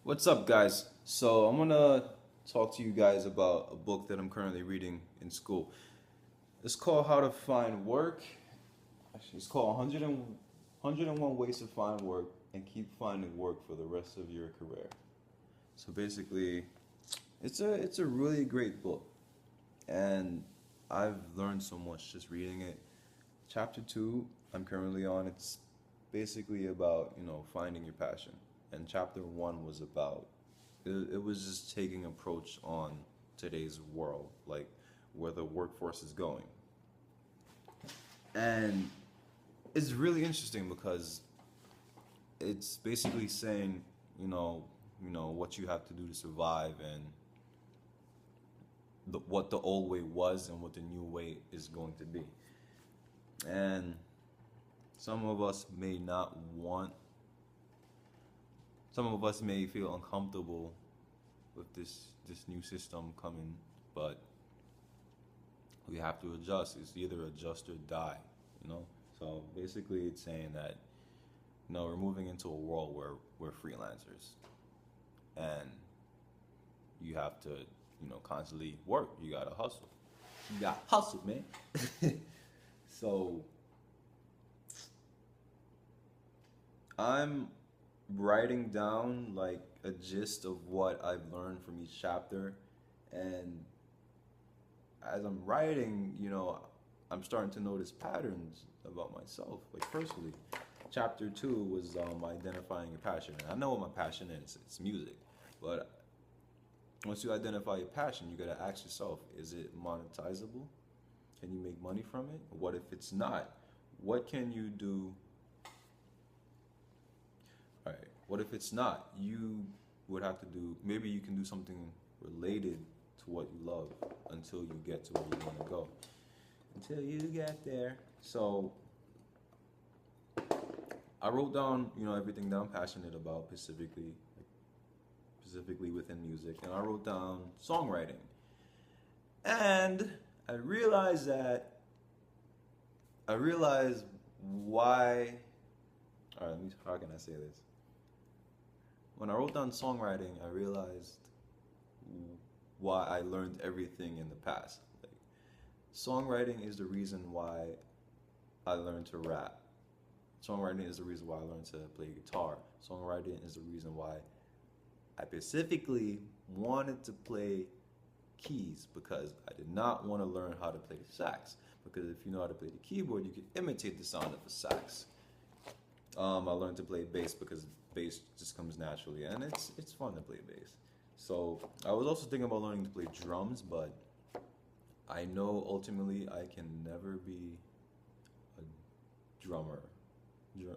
What's up, guys? So, I'm gonna talk to you guys about a book that I'm currently reading in school. It's called How to Find Work. Actually, it's called 101 Ways to Find Work and Keep Finding Work for the Rest of Your Career. So, basically, it's a really great book, and I've learned so much just reading it. Chapter 2, I'm currently on, it's basically about, finding your passion. And chapter 1 was about it was just taking approach on today's world, like where the workforce is going. And it's really interesting because it's basically saying, what you have to do to survive and what the old way was and what the new way is going to be. And some of us may not want, some of us may feel uncomfortable with this new system coming, but we have to adjust. It's either adjust or die, you know. So basically, it's saying that we're moving into a world where we're freelancers, and you have to constantly work. You gotta hustle. You got hustle, man. So I'm writing down like a gist of what I've learned from each chapter, and as I'm writing, I'm starting to notice patterns about myself. Like personally, chapter 2 was identifying your passion. And I know what my passion is. It's music, but once you identify your passion, you gotta ask yourself: is it monetizable? Can you make money from it? What if it's not? What can you do? All right. What if it's not? You would have to do. Maybe you can do something related to what you love until you get to where you want to go. Until you get there. So I wrote down, everything that I'm passionate about, specifically within music, and I wrote down songwriting. And I realized that I realized why. All right, how can I say this? When I wrote down songwriting, I realized why I learned everything in the past. Like, songwriting is the reason why I learned to rap. Songwriting is the reason why I learned to play guitar. Songwriting is the reason why I specifically wanted to play keys because I did not want to learn how to play sax. Because if you know how to play the keyboard, you can imitate the sound of a sax. I learned to play bass because bass just comes naturally, and it's fun to play bass. So I was also thinking about learning to play drums, but I know ultimately I can never be a drummer.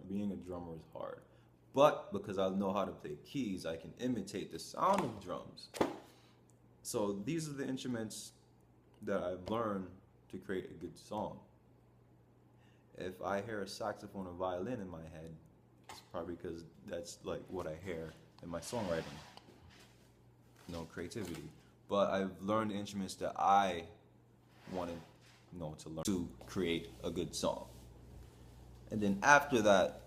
Being a drummer is hard. But because I know how to play keys, I can imitate the sound of drums. So these are the instruments that I've learned to create a good song. If I hear a saxophone or violin in my head, it's probably because that's like what I hear in my songwriting. Creativity. But I've learned the instruments that I wanted, to learn to create a good song. And then after that,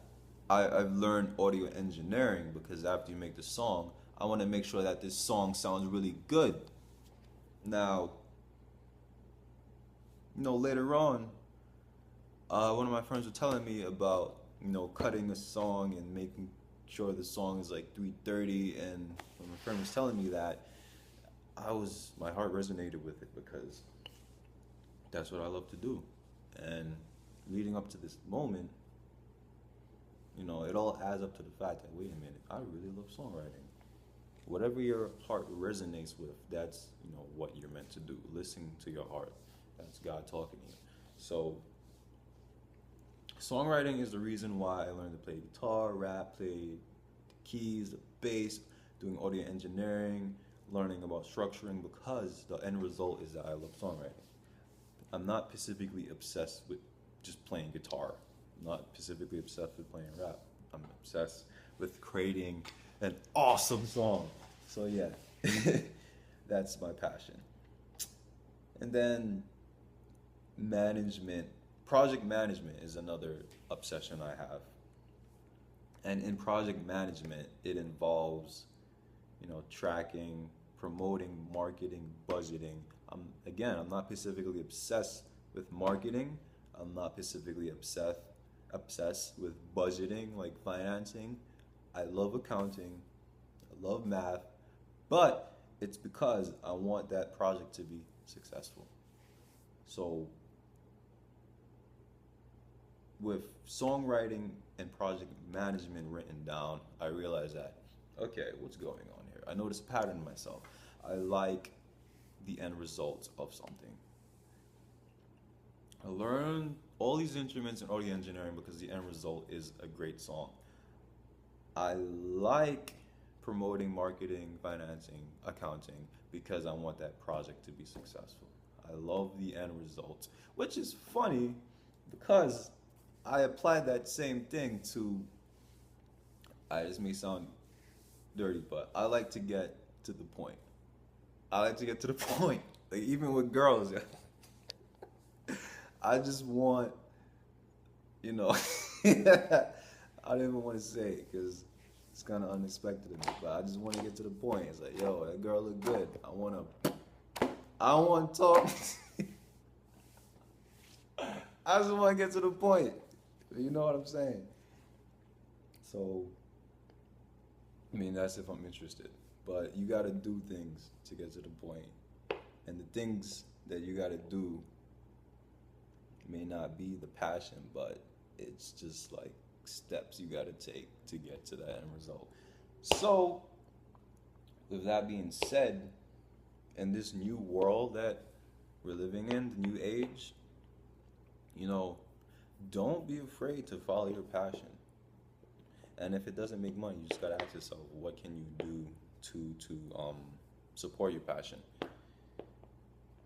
I've learned audio engineering because after you make the song, I want to make sure that this song sounds really good. Now, later on, one of my friends was telling me about, cutting a song and making sure the song is like 3:30. And when my friend was telling me that, my heart resonated with it because that's what I love to do. And leading up to this moment, it all adds up to the fact that, wait a minute, I really love songwriting. Whatever your heart resonates with, that's, what you're meant to do. Listen to your heart. That's God talking to you. So, songwriting is the reason why I learned to play guitar, rap, play the keys, the bass, doing audio engineering, learning about structuring, because the end result is that I love songwriting. I'm not specifically obsessed with just playing guitar. I'm not specifically obsessed with playing rap. I'm obsessed with creating an awesome song. So yeah, that's my passion. And then management, project management is another obsession I have. And in project management, it involves tracking, promoting, marketing, budgeting. I'm not specifically obsessed with marketing. I'm not specifically obsessed with budgeting, like financing. I love accounting. I love math, but it's because I want that project to be successful. So with songwriting and project management written down, I realized that, okay, what's going on here? I noticed a pattern in myself. I like the end result of something. I learned all these instruments in audio engineering because the end result is a great song. I like promoting, marketing, financing, accounting because I want that project to be successful. I love the end result, which is funny because I applied that same thing to, this may sound dirty, but I like to get to the point. I like to get to the point. Like even with girls, I just want, you know, I don't even want to say it because it's kind of unexpected of me, but I just want to get to the point. It's like, yo, that girl look good. I want to talk. I just want to get to the point. You know what I'm saying? So, I mean, that's if I'm interested. But you got to do things to get to the point. And the things that you got to do may not be the passion, but it's just like steps you got to take to get to that end result. So, with that being said, in this new world that we're living in, the new age, don't be afraid to follow your passion. And if it doesn't make money, you just gotta ask yourself, what can you do to support your passion?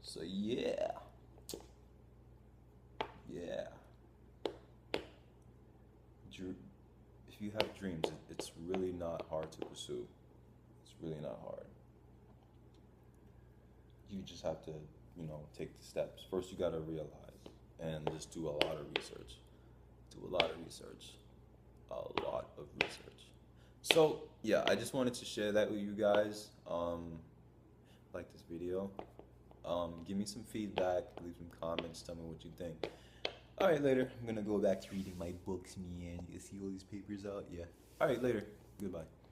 So yeah. If you have dreams, it's really not hard to pursue. It's really not hard. You just have to, take the steps. First, you gotta realize and just do a lot of research. So yeah, I just wanted to share that with you guys. Like this video. Give me some feedback, leave some comments, tell me what you think. Alright, later. I'm gonna go back to reading my books, man. You see all these papers out? Yeah. Alright, later. Goodbye.